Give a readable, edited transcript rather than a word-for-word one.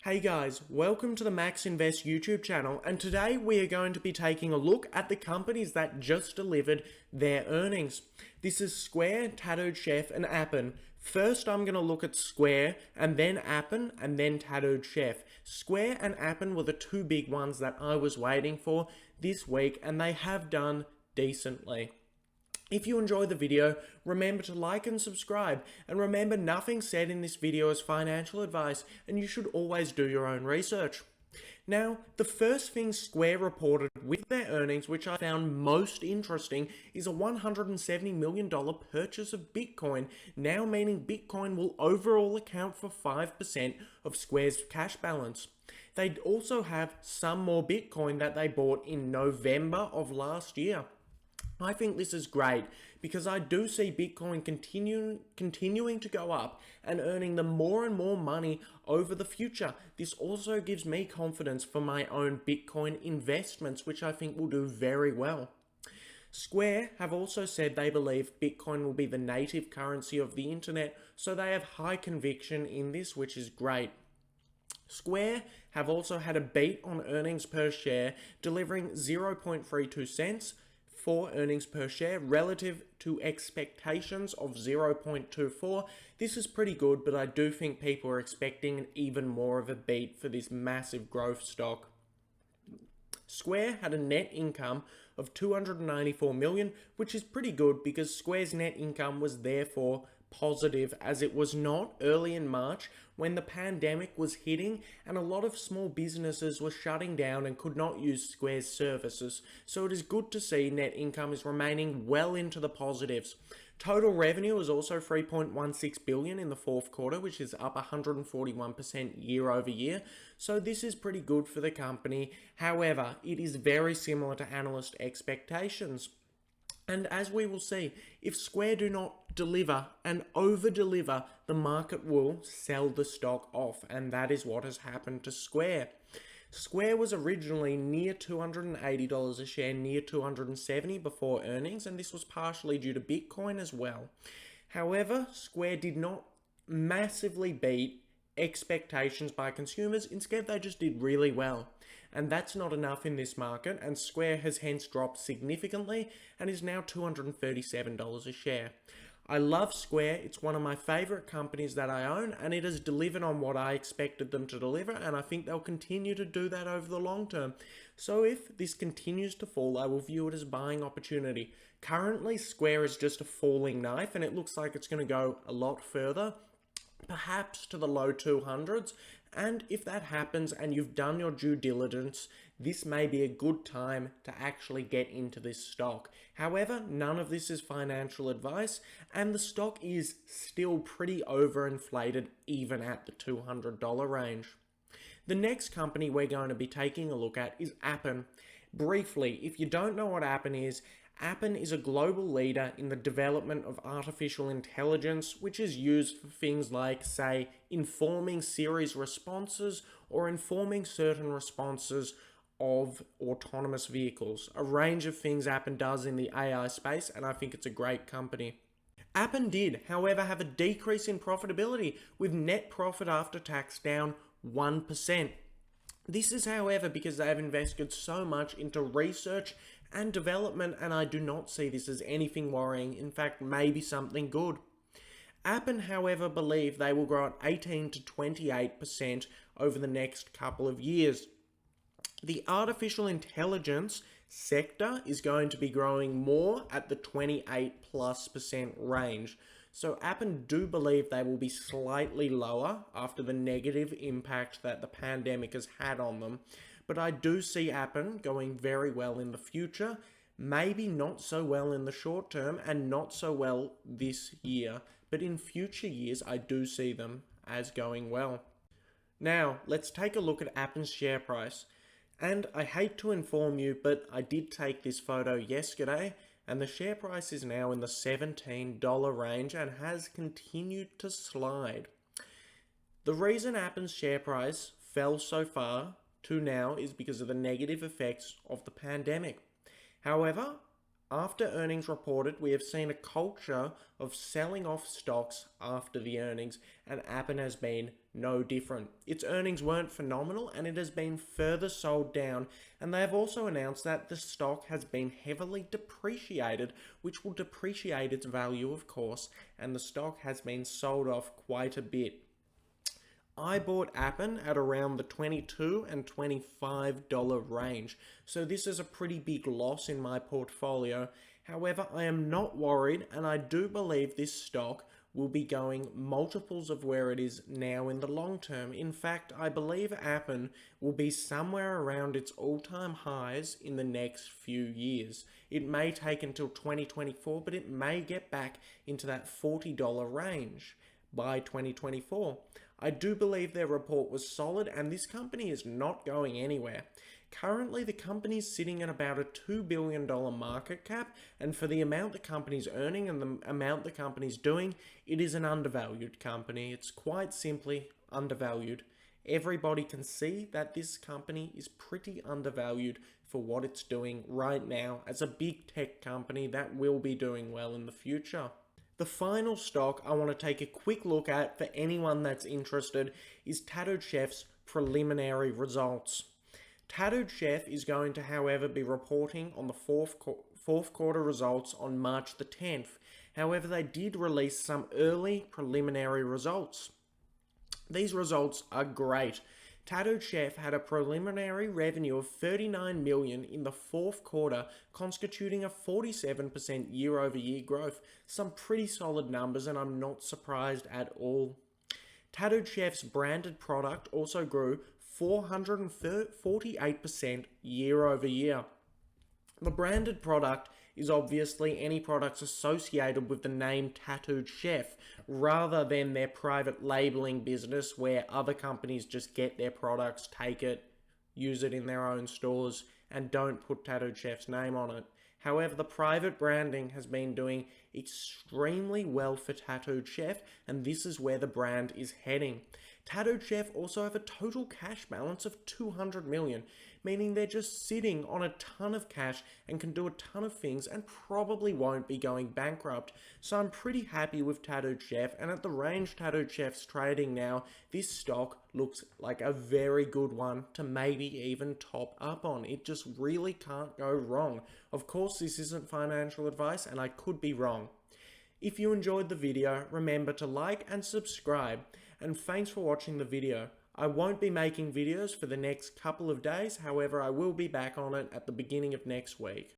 Hey guys, welcome to the Max Invest YouTube channel, and today we are going to be taking a look at the companies that just delivered their earnings. This is Square, Tattooed Chef, and Appen. First I'm going to look at Square, and then Appen, and then Tattooed Chef. Square and Appen were the two big ones that I was waiting for this week, and they have done decently. If you enjoyed the video, remember to like and subscribe, and remember nothing said in this video is financial advice, and you should always do your own research. Now, the first thing Square reported with their earnings, which I found most interesting, is a $170 million purchase of Bitcoin, now meaning Bitcoin will overall account for 5% of Square's cash balance. They also have some more Bitcoin that they bought in November of last year. I think this is great because I do see Bitcoin continuing to go up and earning them more and more money over the future. This also gives me confidence for my own Bitcoin investments, which I think will do very well. Square have also said they believe Bitcoin will be the native currency of the internet, so they have high conviction in this, which is great. Square have also had a beat on earnings per share, delivering 0.32 cents for earnings per share relative to expectations of 0.24. This is pretty good, but I do think people are expecting even more of a beat for this massive growth stock. Square had a net income of $294 million, which is pretty good because Square's net income was therefore positive, as it was not early in March when the pandemic was hitting and a lot of small businesses were shutting down and could not use Square's services. So it is good to see net income is remaining well into the positives. Total revenue was also $3.16 billion in the fourth quarter, which is up 141% year over year. So this is pretty good for the company. However, it is very similar to analyst expectations. And as we will see, if Square do not deliver and over-deliver, the market will sell the stock off, and that is what has happened to Square. Square was originally near $280 a share, near $270 before earnings, and this was partially due to Bitcoin as well. However, Square did not massively beat expectations by consumers. Instead, they just did really well, and that's not enough in this market, and Square has hence dropped significantly and is now $237 a share. I love Square. It's one of my favorite companies that I own, and it has delivered on what I expected them to deliver, and I think they'll continue to do that over the long term. So if this continues to fall, I will view it as buying opportunity. Currently, Square is just a falling knife, and it looks like it's going to go a lot further, perhaps to the low 200s, and if that happens and you've done your due diligence, this may be a good time to actually get into this stock. However, none of this is financial advice, and the stock is still pretty overinflated even at the $200 range. The next company we're going to be taking a look at is Appen. Briefly, if you don't know what Appen is a global leader in the development of artificial intelligence, which is used for things like, say, informing series responses or informing certain responses of autonomous vehicles. A range of things Appen does in the AI space, and I think it's a great company. Appen did, however, have a decrease in profitability, with net profit after tax down 1%. This is, however, because they have invested so much into research and development, and I do not see this as anything worrying. In fact, maybe something good. Appen, however, believe they will grow at 18 to 28% over the next couple of years. The artificial intelligence sector is going to be growing more at the 28+% range. So Appen do believe they will be slightly lower after the negative impact that the pandemic has had on them. But I do see Appen going very well in the future, maybe not so well in the short term and not so well this year. But in future years, I do see them as going well. Now, let's take a look at Appen's share price. And I hate to inform you, but I did take this photo yesterday, and the share price is now in the $17 range and has continued to slide. The reason Appen's share price fell so far to now is because of the negative effects of the pandemic. However, After earnings reported, we have seen a culture of selling off stocks after the earnings, and Appen has been no different. Its earnings weren't phenomenal and it has been further sold down, and they have also announced that the stock has been heavily depreciated, which will depreciate its value, of course, and the stock has been sold off quite a bit. I bought Appen at around the $22 and $25 range, so this is a pretty big loss in my portfolio. However, I am not worried, and I do believe this stock will be going multiples of where it is now in the long term. In fact, I believe Appen will be somewhere around its all-time highs in the next few years. It may take until 2024, but it may get back into that $40 range by 2024. I do believe their report was solid, and this company is not going anywhere. Currently, the company is sitting at about a $2 billion market cap, and for the amount the company's earning and the amount the company's doing, it is an undervalued company. It's quite simply undervalued. Everybody can see that this company is pretty undervalued for what it's doing right now as a big tech company that will be doing well in the future. The final stock I want to take a quick look at for anyone that's interested is Tattooed Chef's preliminary results. Tattooed Chef is going to, however, be reporting on the fourth quarter results on March the 10th. However, they did release some early preliminary results. These results are great. Tattooed Chef had a preliminary revenue of $39 million in the fourth quarter, constituting a 47% year-over-year growth. Some pretty solid numbers, and I'm not surprised at all. Tattooed Chef's branded product also grew 448% year-over-year. The branded product is obviously any products associated with the name Tattooed Chef, rather than their private labeling business where other companies just get their products, take it, use it in their own stores, and don't put Tattooed Chef's name on it. However, the private branding has been doing extremely well for Tattooed Chef, and this is where the brand is heading. Tattooed Chef also have a total cash balance of $200 million, meaning they're just sitting on a ton of cash and can do a ton of things and probably won't be going bankrupt. So I'm pretty happy with Tattooed Chef, and at the range Tattooed Chef's trading now, this stock looks like a very good one to maybe even top up on. It just really can't go wrong. Of course, this isn't financial advice and I could be wrong. If you enjoyed the video, remember to like and subscribe, and thanks for watching the video. I won't be making videos for the next couple of days, however I will be back on it at the beginning of next week.